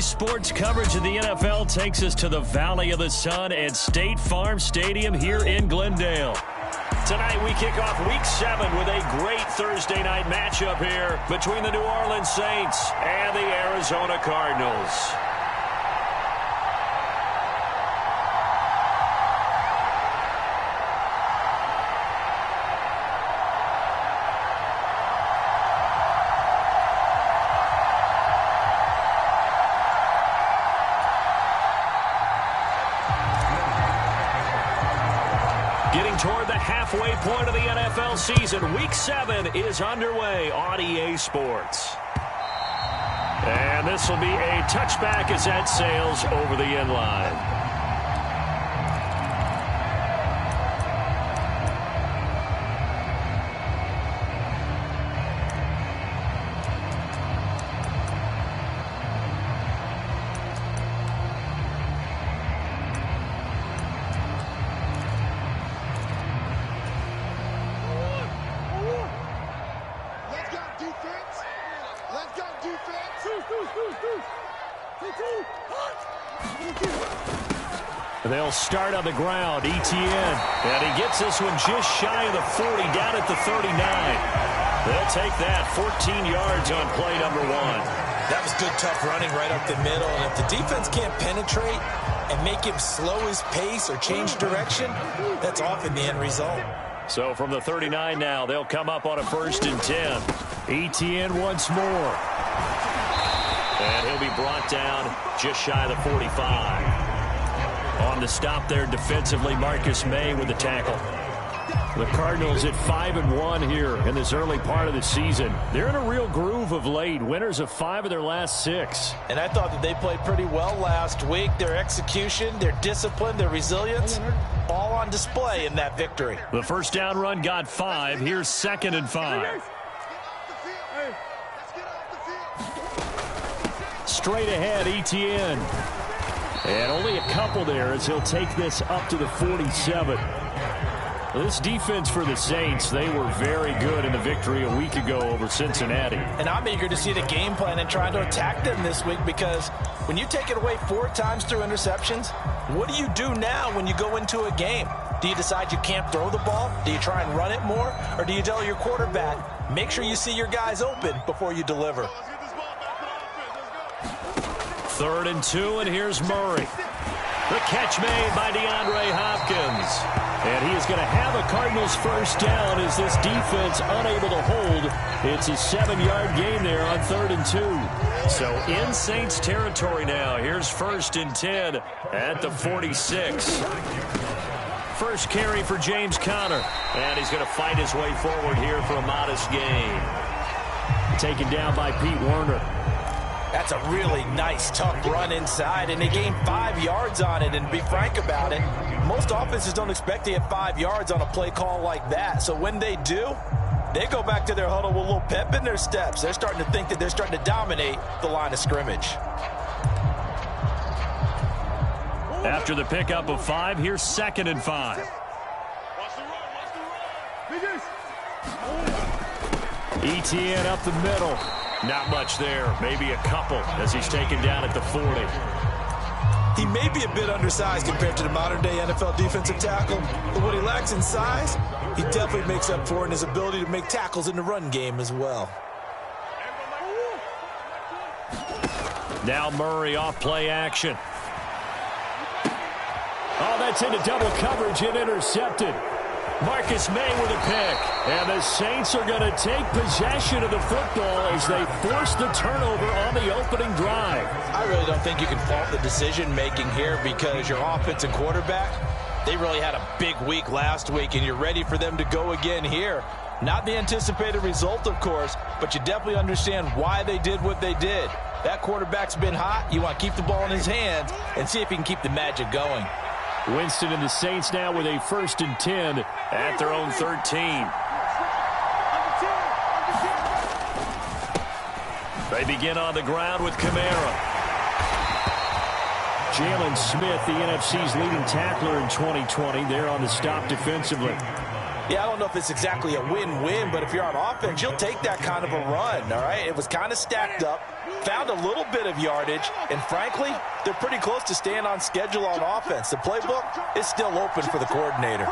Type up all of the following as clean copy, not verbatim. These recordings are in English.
Sports coverage of the NFL takes us to the Valley of the Sun at State Farm Stadium here in Glendale. Tonight we kick off Week 7 with a great Thursday night matchup here between the New Orleans Saints and the Arizona Cardinals. Getting toward the halfway point of the NFL season, Week 7 is underway on EA Sports. And this will be a touchback as that sails over the end line. They'll start on the ground. ETN. And he gets this one just shy of the 40, down at the 39. They'll take that 14 yards on play number 1. That was good, tough running right up the middle. And if the defense can't penetrate and make him slow his pace or change direction, that's often the end result. So from the 39 now, they'll come up on a 1st and 10. ETN once more. And he'll be brought down just shy of the 45. On the stop there defensively, Marcus May with the tackle. The Cardinals at 5-1 here in this early part of the season. They're in a real groove of late. Winners of 5 of their last 6. And I thought that they played pretty well last week. Their execution, their discipline, their resilience, all on display in that victory. The first down run got 5. Here's 2nd and 5. Straight ahead, ETN. And only a couple there as he'll take this up to the 47. This defense for the Saints, they were very good in the victory a week ago over Cincinnati. And I'm eager to see the game plan and trying to attack them this week, because when you take it away 4 times through interceptions, what do you do now when you go into a game? Do you decide you can't throw the ball? Do you try and run it more? Or do you tell your quarterback, make sure you see your guys open before you deliver? 3rd and 2, and here's Murray. The catch made by DeAndre Hopkins. And he is going to have a Cardinals first down as this defense unable to hold. It's a 7-yard gain there on 3rd and 2. So in Saints territory now. Here's 1st and 10 at the 46. First carry for James Conner. And he's going to fight his way forward here for a modest gain. Taken down by Pete Werner. That's a really nice, tough run inside, and they gained 5 yards on it. And to be frank about it, most offenses don't expect to get 5 yards on a play call like that. So when they do, they go back to their huddle with a little pep in their steps. They're starting to think that they're starting to dominate the line of scrimmage. After the pickup of 5, here's 2nd and 5. ETN up the middle. Not much there. Maybe a couple as he's taken down at the 40. He may be a bit undersized compared to the modern-day NFL defensive tackle, but what he lacks in size, he definitely makes up for in his ability to make tackles in the run game as well. Now Murray off play action. Oh, that's into double coverage and intercepted. Marcus May with a pick. And the Saints are going to take possession of the football as they force the turnover on the opening drive. I really don't think you can fault the decision-making here, because your offense and quarterback, they really had a big week last week, and you're ready for them to go again here. Not the anticipated result, of course, but you definitely understand why they did what they did. That quarterback's been hot. You want to keep the ball in his hands and see if he can keep the magic going. Winston and the Saints now with a 1st and 10 at their own 13. They begin on the ground with Kamara. Jalen Smith, the NFC's leading tackler in 2020, there on the stop defensively. Yeah, I don't know if it's exactly a win-win, but if you're on offense, you'll take that kind of a run, all right? It was kind of stacked up, found a little bit of yardage, and frankly, they're pretty close to staying on schedule on offense. The playbook is still open for the coordinator.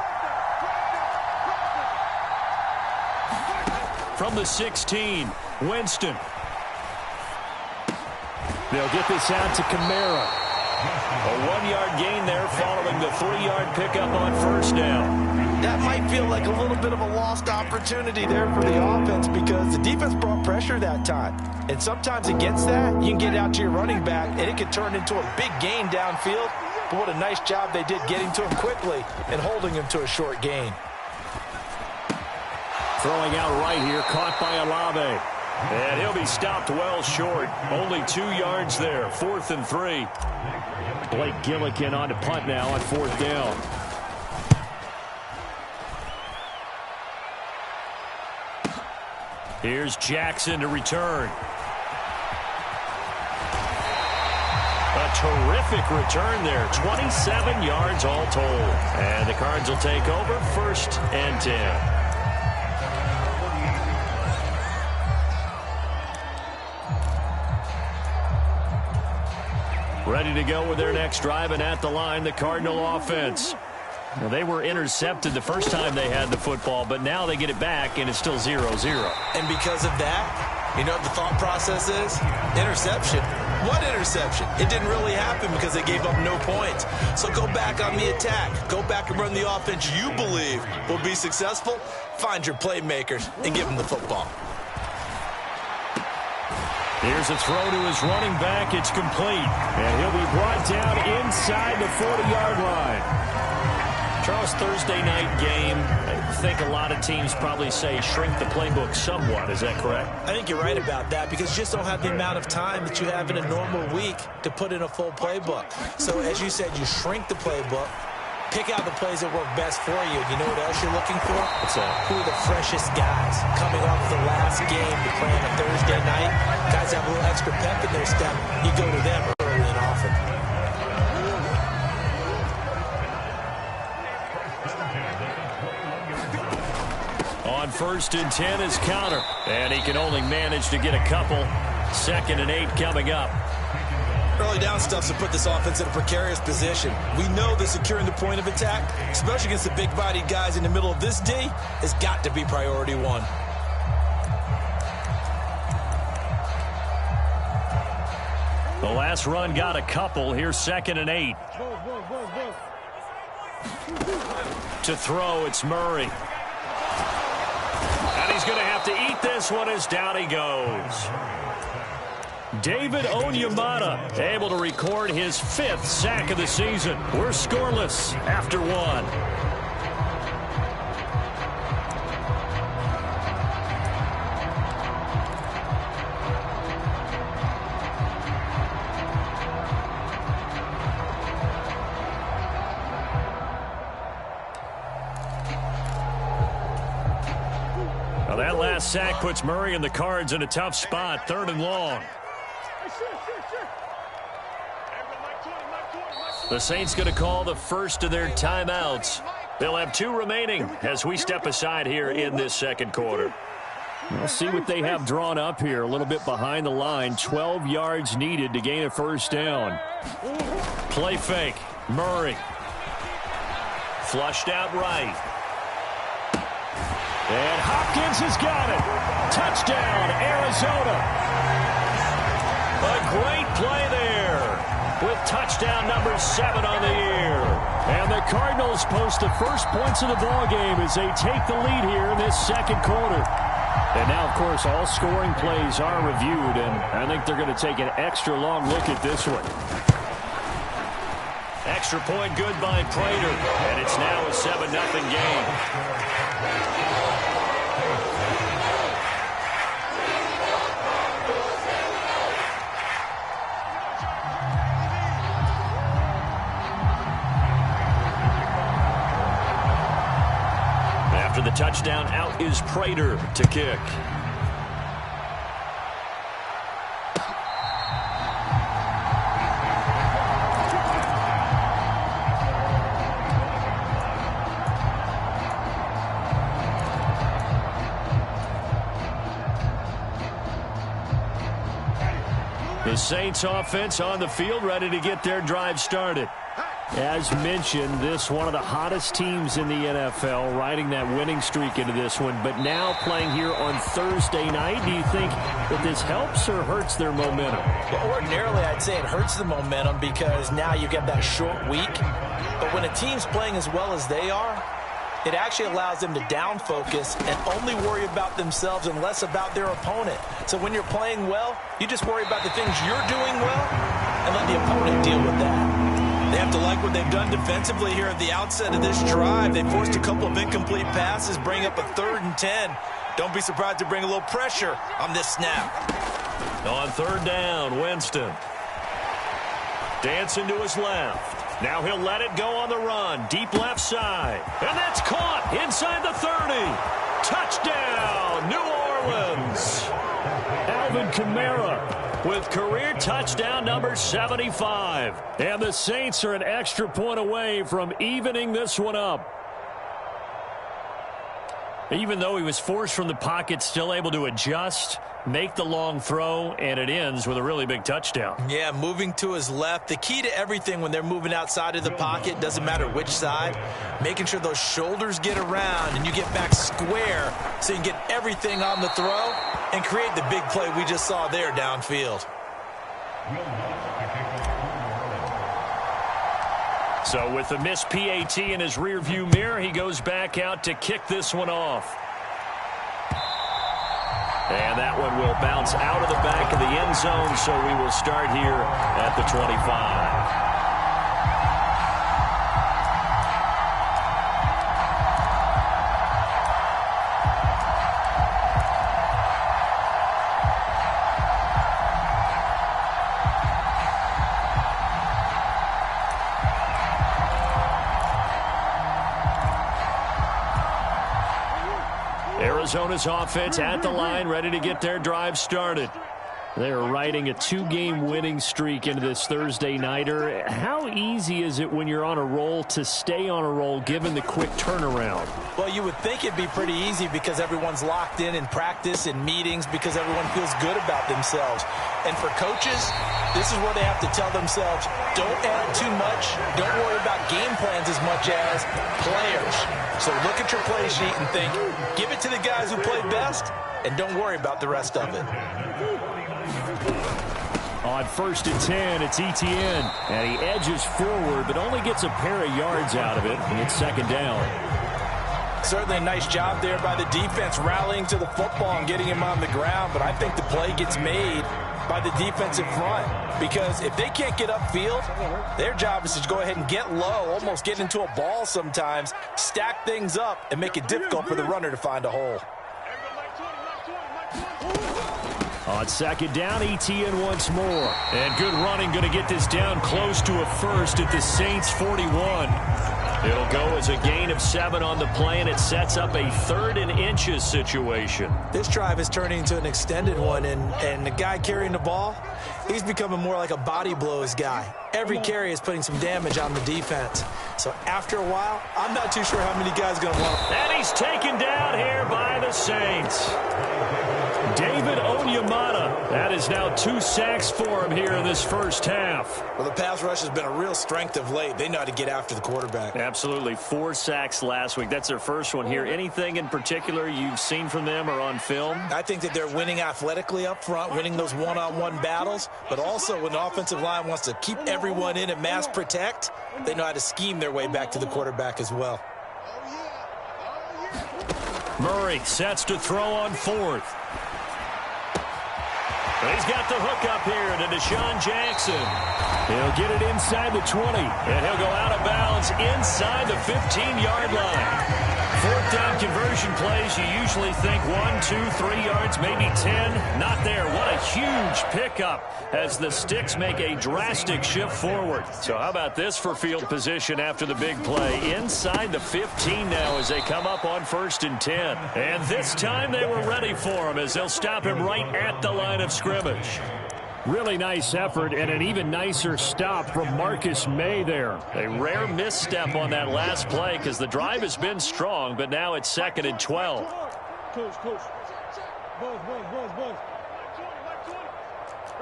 From the 16, Winston. They'll get this out to Kamara. A 1-yard gain there following the 3-yard pickup on first down. That might feel like a little bit of a lost opportunity there for the offense because the defense brought pressure that time. And sometimes against that, you can get out to your running back, and it can turn into a big gain downfield. But what a nice job they did getting to him quickly and holding him to a short gain. Throwing out right here, caught by Olave. And he'll be stopped well short. Only 2 yards there, 4th and 3. Blake Gillikin on to punt now on 4th down. Here's Jackson to return. A terrific return there. 27 yards all told. And the Cards will take over 1st and 10. Ready to go with their next drive, and at the line, the Cardinal offense. Now, they were intercepted the first time they had the football, but now they get it back, and it's still 0-0. And because of that, you know what the thought process is? Interception. What interception? It didn't really happen because they gave up no points. So go back on the attack. Go back and run the offense you believe will be successful. Find your playmakers and give them the football. Here's a throw to his running back. It's complete. And he'll be brought down inside the 40-yard line. Charles, Thursday night game, I think a lot of teams probably say shrink the playbook somewhat. Is that correct? I think you're right about that because you just don't have the amount of time that you have in a normal week to put in a full playbook. So as you said, you shrink the playbook, pick out the plays that work best for you. You know what else you're looking for? What's that? Who are the freshest guys coming off the last game to play on a Thursday night? Guys have a little extra pep in their step. You go to them early and often. On 1st and 10 is counter. And he can only manage to get a couple. 2nd and 8 coming up. Early down stuff to put this offense in a precarious position. We know that securing the point of attack, especially against the big-bodied guys in the middle of this D, has got to be priority one. The last run got a couple. Here's 2nd and 8. To throw, it's Murray. And he's going to have to eat this one as down he goes. David Onyemata able to record his 5th sack of the season. We're scoreless after 1. Now that last sack puts Murray and the Cards in a tough spot, 3rd and long. The Saints going to call the first of their timeouts. They'll have 2 remaining as we step aside here in this 2nd quarter. We'll see what they have drawn up here. A little bit behind the line. 12 yards needed to gain a 1st down. Play fake. Murray. Flushed out right. And Hopkins has got it. Touchdown, Arizona. A great play there with touchdown number 7 on the year. And the Cardinals post the first points of the ballgame as they take the lead here in this 2nd quarter. And now, of course, all scoring plays are reviewed, and I think they're going to take an extra long look at this one. Extra point good by Prater, and it's now a 7-0 game. After the touchdown, out is Prater to kick. Saints offense on the field, ready to get their drive started. As mentioned, this one of the hottest teams in the NFL, riding that winning streak into this one, but now playing here on Thursday night. Do you think that this helps or hurts their momentum? Well, ordinarily, I'd say it hurts the momentum because now you get that short week. But when a team's playing as well as they are, it actually allows them to down focus and only worry about themselves and less about their opponent. So when you're playing well, you just worry about the things you're doing well and let the opponent deal with that. They have to like what they've done defensively here at the outset of this drive. They forced a couple of incomplete passes, bring up a 3rd and 10. Don't be surprised to bring a little pressure on this snap. On 3rd down, Winston. Dancing to his left. Now he'll let it go on the run. Deep left side. And that's caught inside the 30. Touchdown, New Orleans. Alvin Kamara with career touchdown number 75. And the Saints are an extra point away from evening this one up. Even though he was forced from the pocket, still able to adjust, make the long throw, and it ends with a really big touchdown. Yeah, moving to his left. The key to everything when they're moving outside of the pocket, doesn't matter which side, making sure those shoulders get around and you get back square so you can get everything on the throw and create the big play we just saw there downfield. So with the missed PAT in his rearview mirror, he goes back out to kick this one off. And that one will bounce out of the back of the end zone, so we will start here at the 25. Arizona's offense at the line, ready to get their drive started. They're riding a 2-game winning streak into this Thursday nighter. How easy is it when you're on a roll to stay on a roll given the quick turnaround? Well, you would think it'd be pretty easy because everyone's locked in practice and meetings because everyone feels good about themselves. And for coaches, this is where they have to tell themselves, don't add too much, don't worry about game plans as much as players. So look at your play sheet and think, give it to the guys who played best, and don't worry about the rest of it. On 1st and 10, it's Etienne, and he edges forward, but only gets a pair of yards out of it, and it's 2nd down. Certainly a nice job there by the defense rallying to the football and getting him on the ground, but I think the play gets made by the defensive front because if they can't get upfield, their job is to go ahead and get low, almost get into a ball sometimes, stack things up, and make it difficult for the runner to find a hole. On 2nd down, Etienne once more. And good running, going to get this down close to a first at the Saints 41. It'll go as a gain of 7 on the play, and it sets up a 3rd and inches situation. This drive is turning into an extended one, and the guy carrying the ball, he's becoming more like a body blows guy. Every carry is putting some damage on the defense. So after a while, I'm not too sure how many guys are going to want him. And he's taken down here by the Saints. David Onyemata. That is now 2 sacks for him here in this first half. Well, the pass rush has been a real strength of late. They know how to get after the quarterback. Absolutely. 4 sacks last week. That's their first one here. Anything in particular you've seen from them or on film? I think that they're winning athletically up front, winning those one-on-one battles, but also when the offensive line wants to keep everyone in and mass protect, they know how to scheme their way back to the quarterback as well. Murray sets to throw on 4th. He's got the hook up here to Deshaun Jackson. He'll get it inside the 20, and he'll go out of bounds inside the 15-yard line. 4th down conversion plays, you usually think 1, 2, 3 yards, maybe 10. Not there. What a huge pickup as the Sticks make a drastic shift forward. So how about this for field position after the big play? Inside the 15 now as they come up on 1st and 10. And this time they were ready for him as they'll stop him right at the line of scrimmage. Really nice effort and an even nicer stop from Marcus May there. A rare misstep on that last play because the drive has been strong, but now it's 2nd and 12. Coach. Buzz.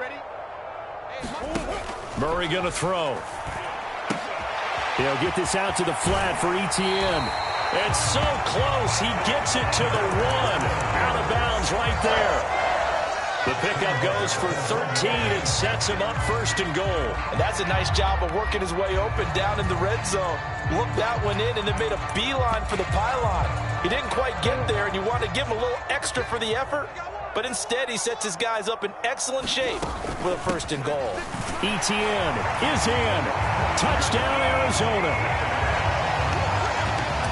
Ready? Murray going to throw. He'll get this out to the flat for Etienne. And so close, he gets it to the 1. Out of bounds right there. The pickup goes for 13 and sets him up first and goal. And that's a nice job of working his way open down in the red zone. Looked that one in and then made a beeline for the pylon. He didn't quite get there, and you want to give him a little extra for the effort. But instead, he sets his guys up in excellent shape with a first and goal. Etienne is in. Touchdown, Arizona.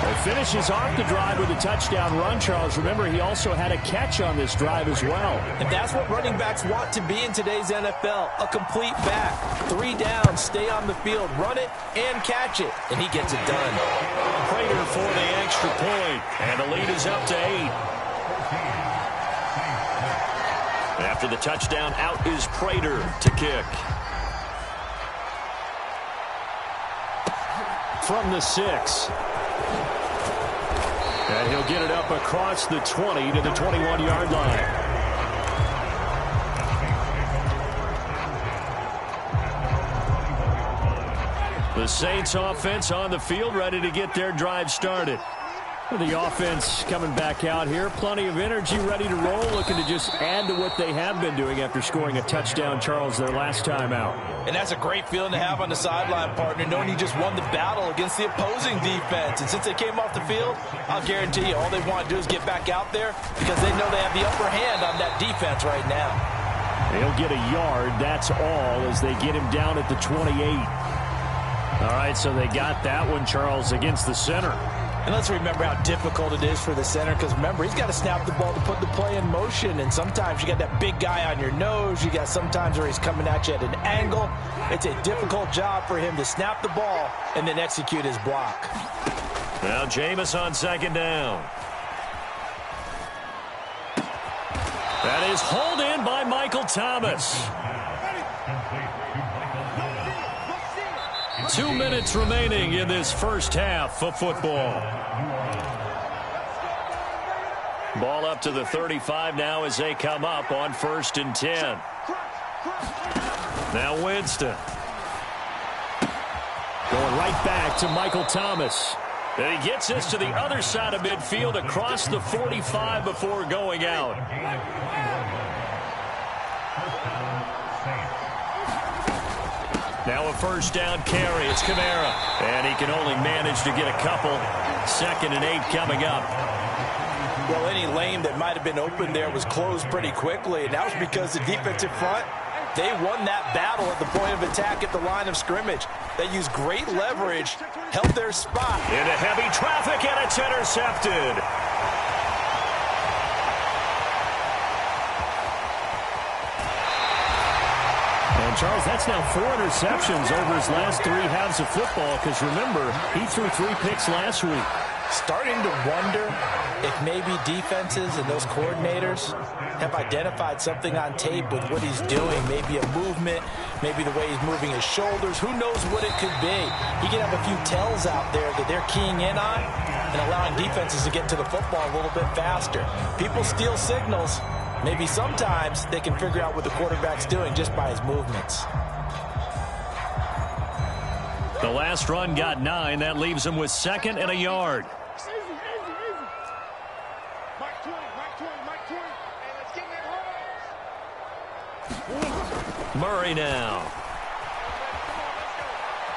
He finishes off the drive with a touchdown run, Charles. Remember, he also had a catch on this drive as well. And that's what running backs want to be in today's NFL, a complete back. 3 down, stay on the field, run it, and catch it. And he gets it done. Prater for the extra point, and the lead is up to 8. After the touchdown, out is Prater to kick. From the 6. And he'll get it up across the 20 to the 21-yard line. The Saints offense on the field, ready to get their drive started. The offense coming back out here. Plenty of energy, ready to roll, looking to just add to what they have been doing after scoring a touchdown, Charles, their last time out. And that's a great feeling to have on the sideline, partner, knowing you just won the battle against the opposing defense. And since they came off the field, I'll guarantee you all they want to do is get back out there because they know they have the upper hand on that defense right now. He'll get a yard, that's all, as they get him down at the 28. All right, so they got that one, Charles, against the center. And let's remember how difficult it is for the center because, remember, he's got to snap the ball to put the play in motion. And sometimes you got that big guy on your nose. You got sometimes where he's coming at you at an angle. It's a difficult job for him to snap the ball and then execute his block. Now Jameis on second down. That is hauled in by Michael Thomas. 2 minutes remaining in this first half of football. Ball up to the 35 now as they come up on 1st and 10. Now Winston. Going right back to Michael Thomas. And he gets this to the other side of midfield across the 45 before going out. Now a first down carry. It's Kamara. And he can only manage to get a couple. 2nd and 8 coming up. Well, any lane that might have been open there was closed pretty quickly. And that was because the defensive front, they won that battle at the point of attack at the line of scrimmage. They used great leverage, held their spot. Into heavy traffic, and it's intercepted. And Charles, that's now 4 interceptions over his last 3 halves of football because, remember, he threw 3 picks last week. Starting to wonder if maybe defenses and those coordinators have identified something on tape with what he's doing. Maybe a movement, maybe the way he's moving his shoulders. Who knows what it could be? He could have a few tells out there that they're keying in on and allowing defenses to get to the football a little bit faster. People steal signals. Maybe sometimes they can figure out what the quarterback's doing just by his movements. The last run got 9. That leaves him with 2nd and a yard. Murray now.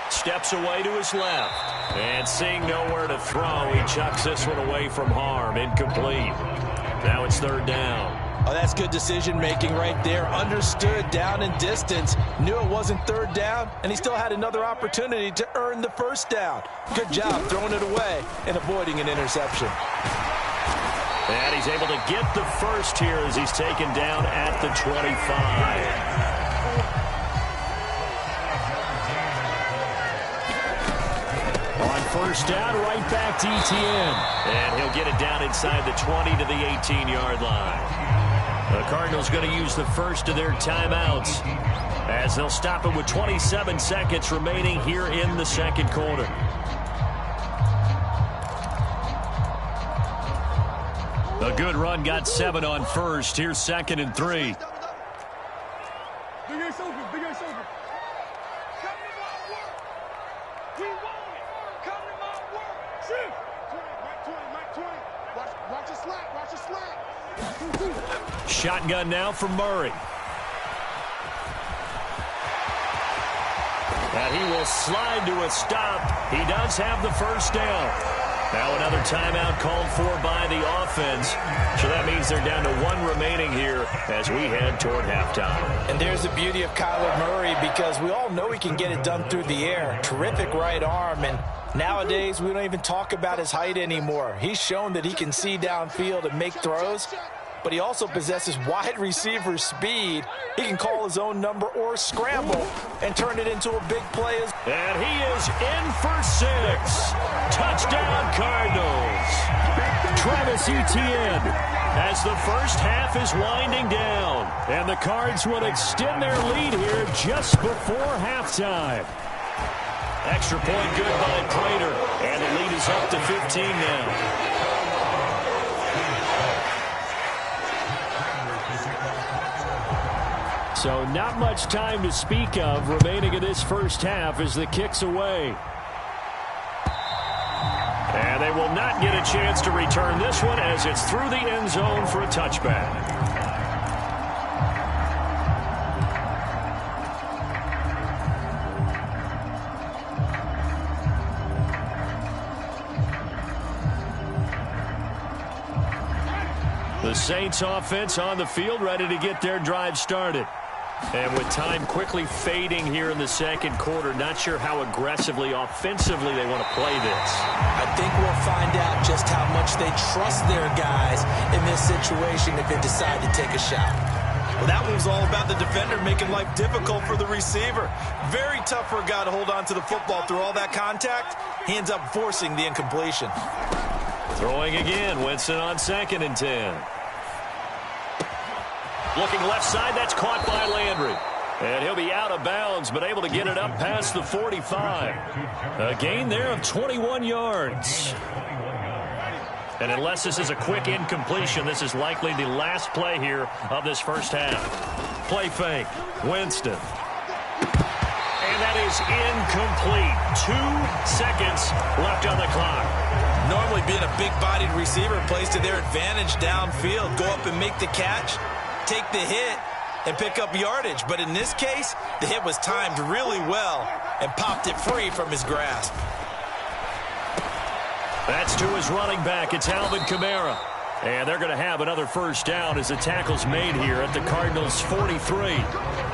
Steps away to his left. And seeing nowhere to throw, he chucks this one away from harm. Incomplete. Now it's 3rd down. Oh, that's good decision-making right there. Understood down and distance. Knew it wasn't 3rd down, and he still had another opportunity to earn the 1st down. Good job throwing it away and avoiding an interception. And he's able to get the first here as he's taken down at the 25. On 1st down, right back to Etienne. And he'll get it down inside the 20 to the 18-yard line. The Cardinals going to use the first of their timeouts as they'll stop it with 27 seconds remaining here in the 2nd quarter. A good run got 7 on 1st. Here's 2nd and 3. Big ace open, big ace open. Shotgun now for Murray. And he will slide to a stop. He does have the first down. Now another timeout called for by the offense. So that means they're down to one remaining here as we head toward halftime. And there's the beauty of Kyler Murray, because we all know he can get it done through the air. Terrific right arm. And nowadays we don't even talk about his height anymore. He's shown that he can see downfield and make throws, but he also possesses wide receiver speed. He can call his own number or scramble and turn it into a big play. And he is in for 6. Touchdown, Cardinals. Travis Etienne as the first half is winding down. And the Cards will extend their lead here just before halftime. Extra point good by Prater. And the lead is up to 15 now. So not much time to speak of remaining in this first half as the kick's away. And they will not get a chance to return this one as it's through the end zone for a touchback. The Saints offense on the field, ready to get their drive started. And with time quickly fading here in the second quarter, not sure how aggressively, offensively they want to play this. I think we'll find out just how much they trust their guys in this situation if they decide to take a shot. Well, that one was all about the defender making life difficult for the receiver. Very tough for a guy to hold on to the football through all that contact. He ends up forcing the incompletion. Throwing again, Winston on 2nd and 10. Looking left side, that's caught by Landry. And he'll be out of bounds, but able to get it up past the 45. A gain there of 21 yards. And unless this is a quick incompletion, this is likely the last play here of this first half. Play fake, Winston. And that is incomplete. 2 seconds left on the clock. Normally being a big-bodied receiver plays to their advantage downfield. Go up and make the catch, take the hit, and pick up yardage. But in this case, the hit was timed really well and popped it free from his grasp. That's to his running back. It's Alvin Kamara. And they're going to have another first down as the tackle's made here at the Cardinals' 43.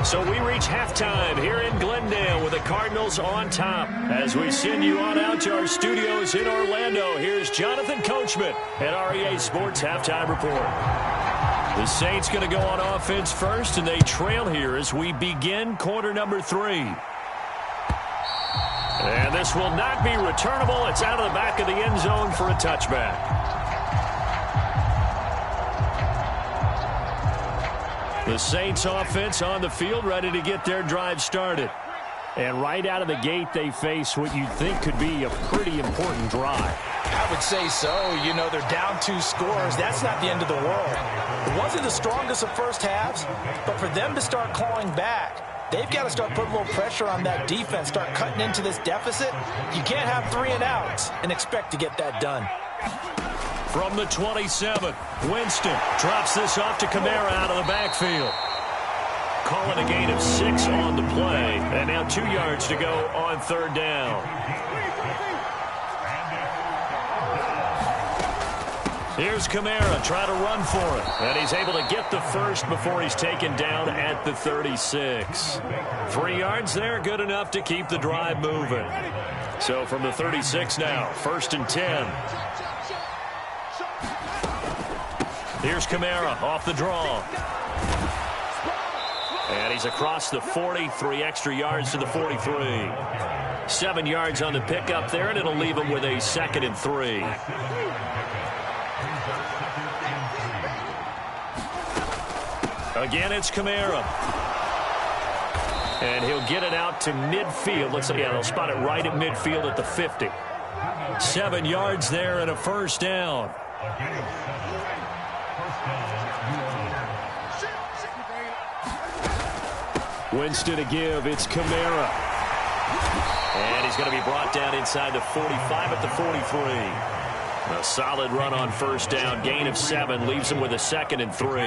So we reach halftime here in Glendale with the Cardinals on top. As we send you on out to our studios in Orlando, here's Jonathan Coachman at REA Sports Halftime Report. The Saints going to go on offense first, and they trail here as we begin quarter number 3. And this will not be returnable. It's out of the back of the end zone for a touchback. The Saints offense on the field, ready to get their drive started. And right out of the gate, they face what you'd think could be a pretty important drive. I would say so. You know, they're down 2 scores. That's not the end of the world. It wasn't the strongest of first halves, but for them to start clawing back, they've got to start putting a little pressure on that defense, start cutting into this deficit. You can't have 3 and outs and expect to get that done. From the 27, Winston drops this off to Kamara out of the backfield. Calling a gain of 6 on the play, and now 2 yards to go on 3rd down. Here's Kamara trying to run for it, and he's able to get the first before he's taken down at the 36. 3 yards there, good enough to keep the drive moving. So from the 36 now, 1st and 10. Here's Kamara off the draw. And he's across the 40, 3 extra yards to the 43. 7 yards on the pickup there, and it'll leave him with a 2nd and 3. Again, it's Kamara. And he'll get it out to midfield. Let's see, yeah, they'll spot it right at midfield at the 50. 7 yards there and a first down. Winston to give. It's Kamara. And he's going to be brought down inside the 45 at the 43. A solid run on first down. Gain of 7 leaves him with a 2nd and 3.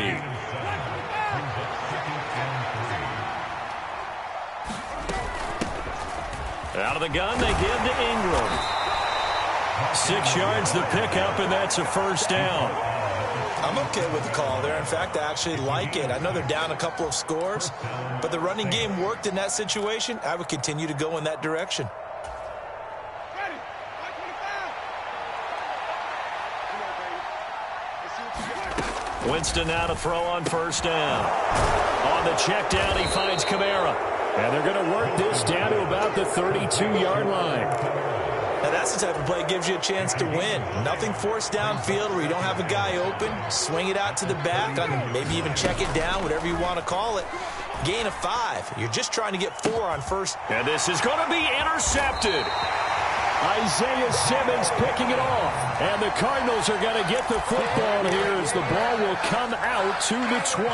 Out of the gun, they give to Ingram. 6 yards the pickup, and that's a first down. I'm okay with the call there. In fact, I actually like it. I know they're down a couple of scores, but the running game worked in that situation. I would continue to go in that direction. Winston now to throw on first down. On the check down, he finds Kamara. And they're going to work this down to about the 32-yard line. Now that's the type of play that gives you a chance to win. Nothing forced downfield where you don't have a guy open. Swing it out to the back, maybe even check it down, whatever you want to call it. Gain of 5. You're just trying to get 4 on first. And this is going to be intercepted. Isaiah Simmons picking it off. And the Cardinals are going to get the football here as the ball will come out to the 20.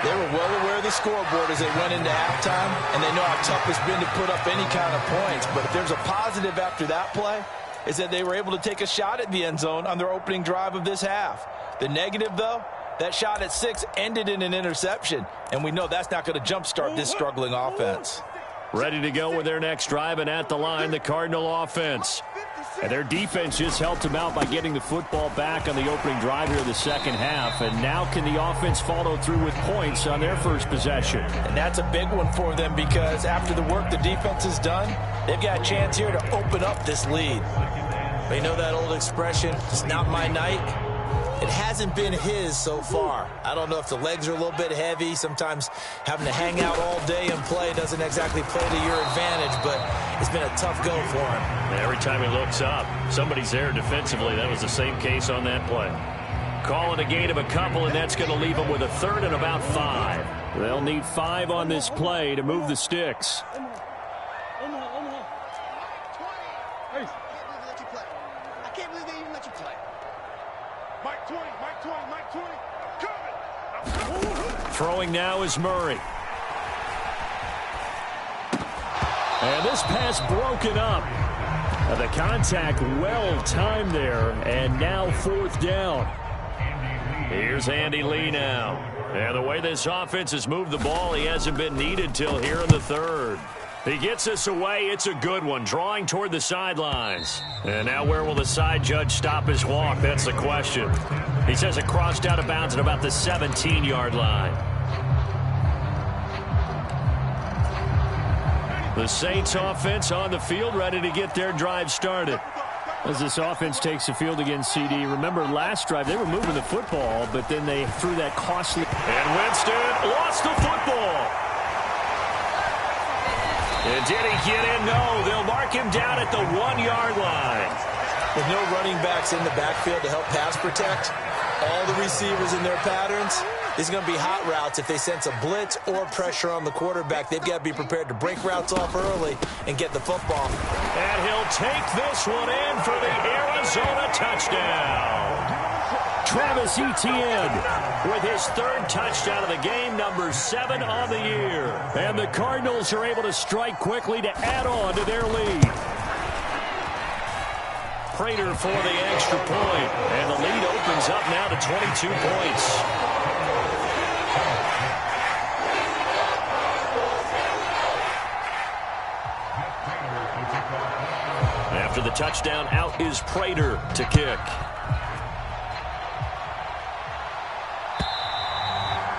They were well aware of the scoreboard as they went into halftime, and they know how tough it's been to put up any kind of points. But if there's a positive after that play, is that they were able to take a shot at the end zone on their opening drive of this half. The negative, though, that shot at 6 ended in an interception, and we know that's not going to jumpstart this struggling offense. Ready to go with their next drive, and at the line, the Cardinal offense. And their defense just helped them out by getting the football back on the opening drive here of the second half. And now can the offense follow through with points on their first possession? And that's a big one for them because after the work the defense has done, they've got a chance here to open up this lead. But you know that old expression, it's not my night. It hasn't been his so far. I don't know if the legs are a little bit heavy. Sometimes having to hang out all day and play doesn't exactly play to your advantage, but it's been a tough go for him. Every time he looks up, somebody's there defensively. That was the same case on that play. Calling a gain of a couple, and that's going to leave them with a 3rd and about 5. They'll need 5 on this play to move the sticks. Throwing now is Murray. And this pass broken up. The contact well timed there, and now 4th down. Here's Andy Lee now. And the way this offense has moved the ball, he hasn't been needed till here in the 3rd. He gets this away. It's a good one, drawing toward the sidelines. And now where will the side judge stop his walk? That's the question. He says it crossed out of bounds at about the 17-yard line. The Saints offense on the field, ready to get their drive started. As this offense takes the field against CD, remember last drive they were moving the football, but then they threw that costly. And Winston lost the football. And did he get in? No, they'll mark him down at the 1-yard line. With no running backs in the backfield to help pass protect, all the receivers in their patterns, these are going to be hot routes. If they sense a blitz or pressure on the quarterback, they've got to be prepared to break routes off early and get the football. And he'll take this one in for the Arizona touchdown. Travis Etienne with his 3rd touchdown of the game, number 7 on the year. And the Cardinals are able to strike quickly to add on to their lead. Prater for the extra point, and the lead opens up now to 22 points. After the touchdown, out is Prater to kick.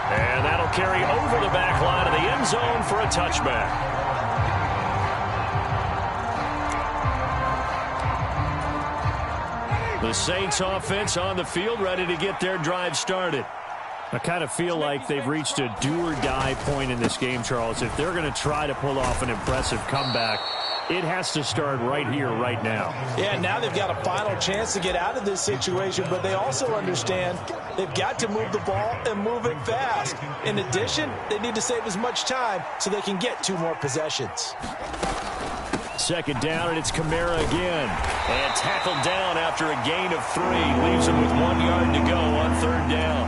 And that'll carry over the back line of the end zone for a touchback. The Saints offense on the field, ready to get their drive started. I kind of feel like they've reached a do-or-die point in this game, Charles. If they're going to try to pull off an impressive comeback, it has to start right here, right now. Yeah, now they've got a final chance to get out of this situation, but they also understand they've got to move the ball and move it fast. In addition, they need to save as much time so they can get 2 more possessions. 2nd down, and it's Kamara again. And tackled down after a gain of 3. Leaves him with 1 yard to go on 3rd down.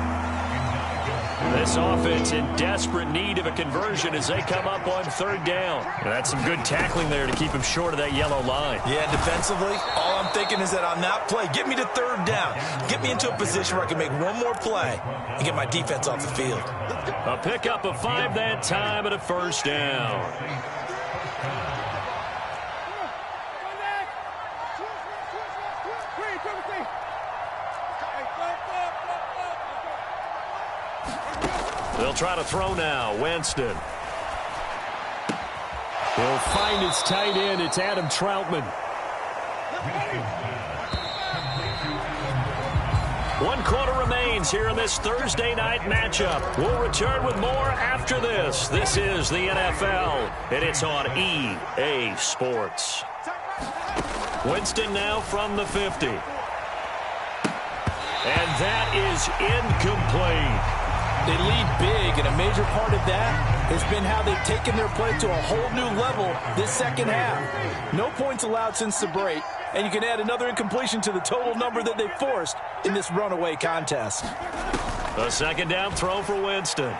This offense in desperate need of a conversion as they come up on third down. And that's some good tackling there to keep him short of that yellow line. Yeah, defensively, all I'm thinking is that on that play, get me to third down. Get me into a position where I can make one more play and get my defense off the field. A pickup of 5 that time and a first down. They'll try to throw now. Winston. He'll find his tight end. It's Adam Troutman. 1 quarter remains here in this Thursday night matchup. We'll return with more after this. This is the NFL, and it's on EA Sports. Winston now from the 50. And that is incomplete. They lead big, and a major part of that has been how they've taken their play to a whole new level this second half. No points allowed since the break, and you can add another incompletion to the total number that they forced in this runaway contest. A second down throw for Winston.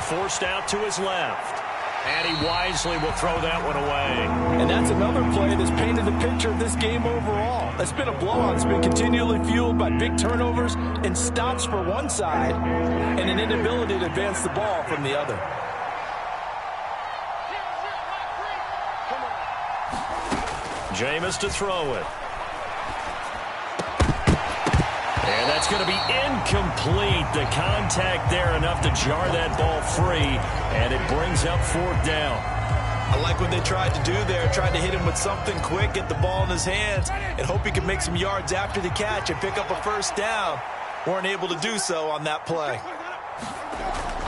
Forced out to his left. And he wisely will throw that one away. And that's another play that's painted the picture of this game overall. It's been a blowout. It's been continually fueled by big turnovers and stops for one side and an inability to advance the ball from the other. Jameis to throw it. And that's going to be incomplete. The contact there enough to jar that ball free, and it brings up 4th down. I like what they tried to do there, tried to hit him with something quick, get the ball in his hands, and hope he could make some yards after the catch and pick up a first down. Weren't able to do so on that play.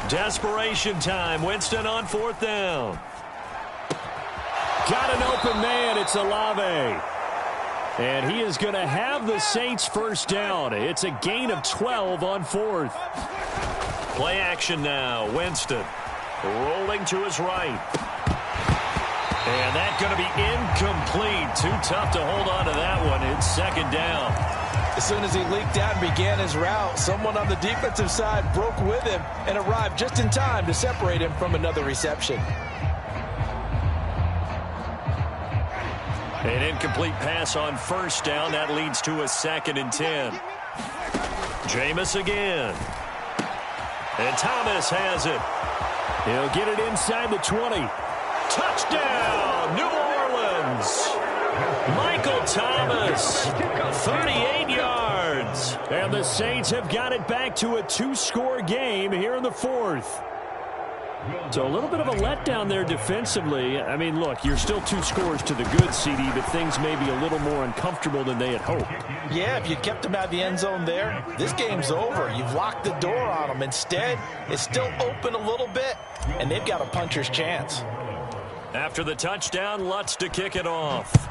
Desperation time. Winston on 4th down. Got an open man. It's Olave. And he is going to have the Saints first down. It's a gain of 12 on 4th. Play action now. Winston rolling to his right. And that's going to be incomplete. Too tough to hold on to that one. It's 2nd down. As soon as he leaked out and began his route, someone on the defensive side broke with him and arrived just in time to separate him from another reception. An incomplete pass on first down. That leads to a 2nd and 10. Jameis again. And Thomas has it. He'll get it inside the 20. Touchdown, New Orleans. Michael Thomas, 38 yards. And the Saints have got it back to a 2-score game here in the 4th. So a little bit of a letdown there defensively. I mean, look, you're still 2 scores to the good, CD, but things may be a little more uncomfortable than they had hoped. Yeah, if you kept them out of the end zone there, this game's over. You've locked the door on them. Instead, it's still open a little bit, and they've got a puncher's chance. After the touchdown, Lutz to kick it off.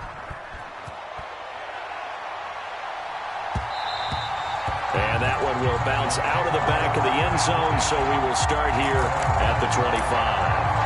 And that one will bounce out of the back of the end zone, so we will start here at the 25.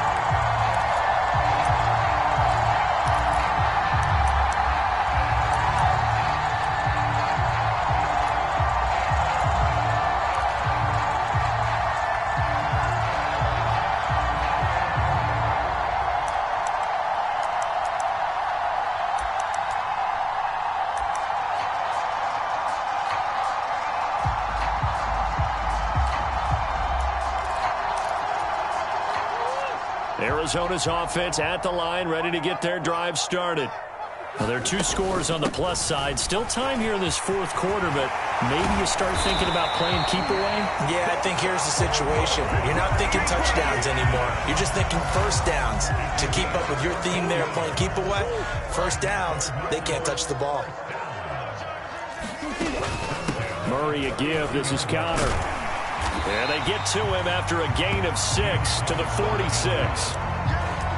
Arizona's offense at the line, ready to get their drive started. Well, there are 2 scores on the plus side. Still time here in this 4th quarter, but maybe you start thinking about playing keep away? Yeah, I think here's the situation. You're not thinking touchdowns anymore. You're just thinking first downs. To keep up with your theme there, playing keep away, first downs, they can't touch the ball. Murray a give. This is Connor. And they get to him after a gain of 6 to the 46.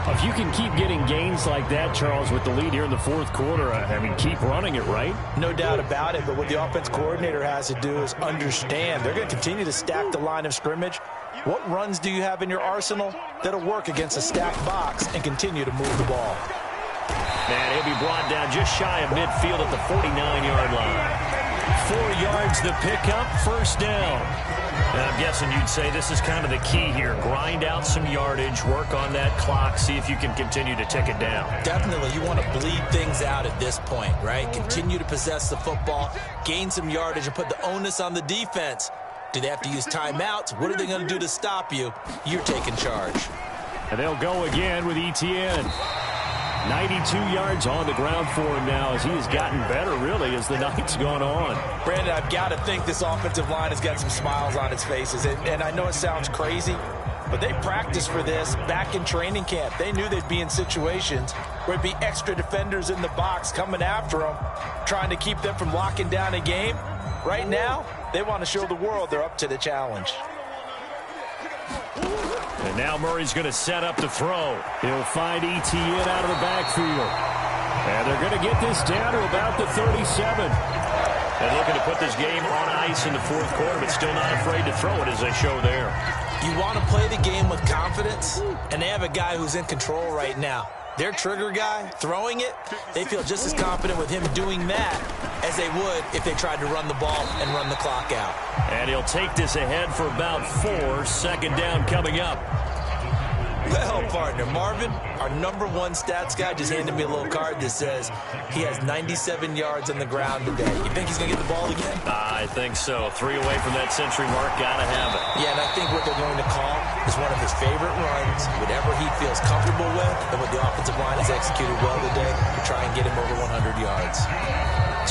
If you can keep getting gains like that, Charles, with the lead here in the 4th quarter, I mean, keep running it, right? No doubt about it, but what the offense coordinator has to do is understand. They're going to continue to stack the line of scrimmage. What runs do you have in your arsenal that'll work against a stacked box and continue to move the ball? And he'll be brought down just shy of midfield at the 49-yard line. 4 yards the pickup, first down. And I'm guessing you'd say this is kind of the key here. Grind out some yardage, work on that clock, see if you can continue to tick it down. Definitely. You want to bleed things out at this point, right? Continue to possess the football, gain some yardage, and put the onus on the defense. Do they have to use timeouts? What are they going to do to stop you? You're taking charge. And they'll go again with Etienne. 92 yards on the ground for him now as he has gotten better, really, as the night's gone on. Brandon, I've got to think this offensive line has got some smiles on its faces. And I know it sounds crazy, but they practiced for this back in training camp. They knew they'd be in situations where there'd be extra defenders in the box coming after them, trying to keep them from locking down a game. Right now, they want to show the world they're up to the challenge. And now Murray's going to set up to throw. He'll find Etienne out of the backfield. And they're going to get this down to about the 37. And looking to put this game on ice in the fourth quarter, but still not afraid to throw it as they show there. You want to play the game with confidence, and they have a guy who's in control right now. Their trigger guy, throwing it, they feel just as confident with him doing that as they would if they tried to run the ball and run the clock out. And he'll take this ahead for about 4. Second down coming up. Well, partner, Marvin, our #1 stats guy, just handed me a little card that says he has 97 yards on the ground today. You think he's going to get the ball again? I think so. 3 away from that century mark. Got to have it. Yeah, and I think what they're going to call is one of his favorite runs, whatever he feels comfortable with, and what the offensive line has executed well today to try and get him over 100 yards.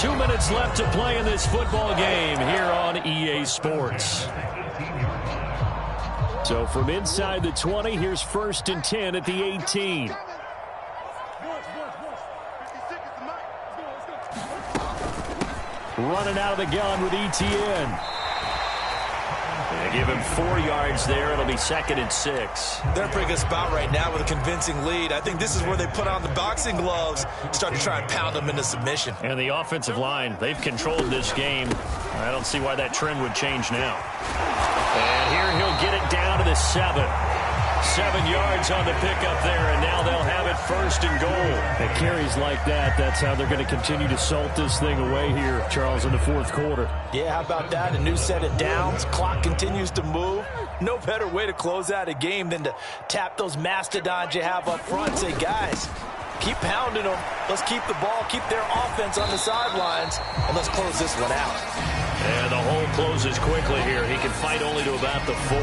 2 minutes left to play in this football game here on EA Sports. So from inside the 20, here's 1st and 10 at the 18. Running out of the gun with Etienne. They give him 4 yards there. It'll be 2nd and 6. They're in a pretty good spot right now with a convincing lead. I think this is where they put on the boxing gloves and start to try and pound them into submission. And the offensive line, they've controlled this game. I don't see why that trend would change now. And here he'll get it down to the 7. 7 yards on the pickup there, and now they'll have it 1st and goal. It carries like that. That's how they're going to continue to salt this thing away here, Charles, in the fourth quarter. Yeah, how about that? A new set of downs. Clock continues to move. No better way to close out a game than to tap those mastodons you have up front and say, guys, keep pounding them. Let's keep the ball, keep their offense on the sidelines, and let's close this one out. And the hole closes quickly here. He can fight only to about the 4.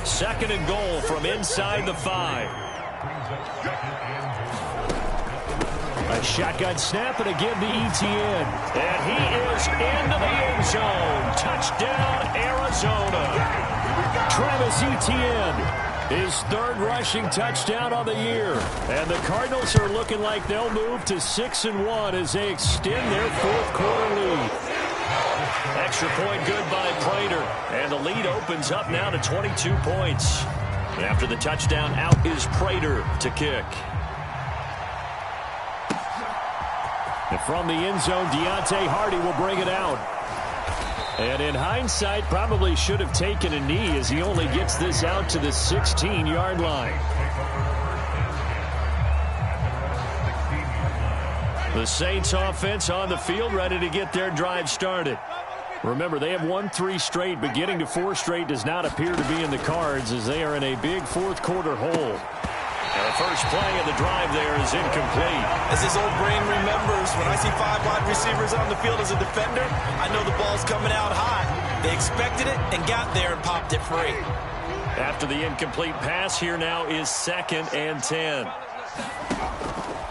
2nd and goal from inside the 5. A shotgun snap and again to Etienne. And he is into the end zone. Touchdown, Arizona. Travis Etienne, his 3rd rushing touchdown on the year. And the Cardinals are looking like they'll move to 6-1 as they extend their fourth quarter lead. Extra point good by Prater. And the lead opens up now to 22 points. After the touchdown, out is Prater to kick. And from the end zone, Deontay Hardy will bring it out. And in hindsight, probably should have taken a knee as he only gets this out to the 16-yard line. The Saints offense on the field ready to get their drive started. Remember, they have won 3 straight, but getting to 4 straight does not appear to be in the cards as they are in a big fourth quarter hole. And the first play of the drive there is incomplete. As his old brain remembers, when I see 5 wide receivers on the field as a defender, I know the ball's coming out hot. They expected it and got there and popped it free. After the incomplete pass, here now is 2nd and 10.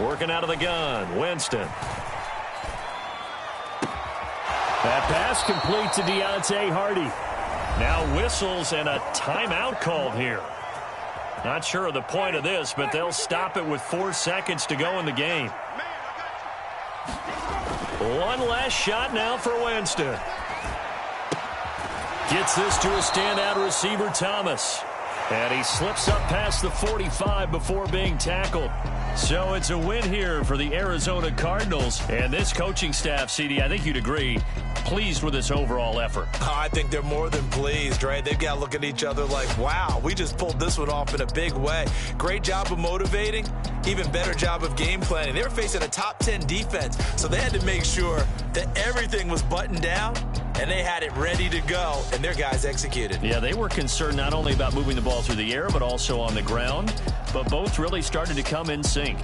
Working out of the gun, Winston. That pass complete to Deontay Hardy. Now whistles and a timeout called here. Not sure of the point of this, but they'll stop it with 4 seconds to go in the game. One last shot now for Winston. Gets this to a standout receiver, Thomas. And he slips up past the 45 before being tackled. So it's a win here for the Arizona Cardinals. And this coaching staff, CD, I think you'd agree, pleased with this overall effort. I think they're more than pleased, right? They've got to look at each other like, wow, we just pulled this one off in a big way. Great job of motivating, even better job of game planning. They were facing a top 10 defense, so they had to make sure that everything was buttoned down, and they had it ready to go, and their guys executed. Yeah, they were concerned not only about moving the ball through the air, but also on the ground, but both really started to come in sync.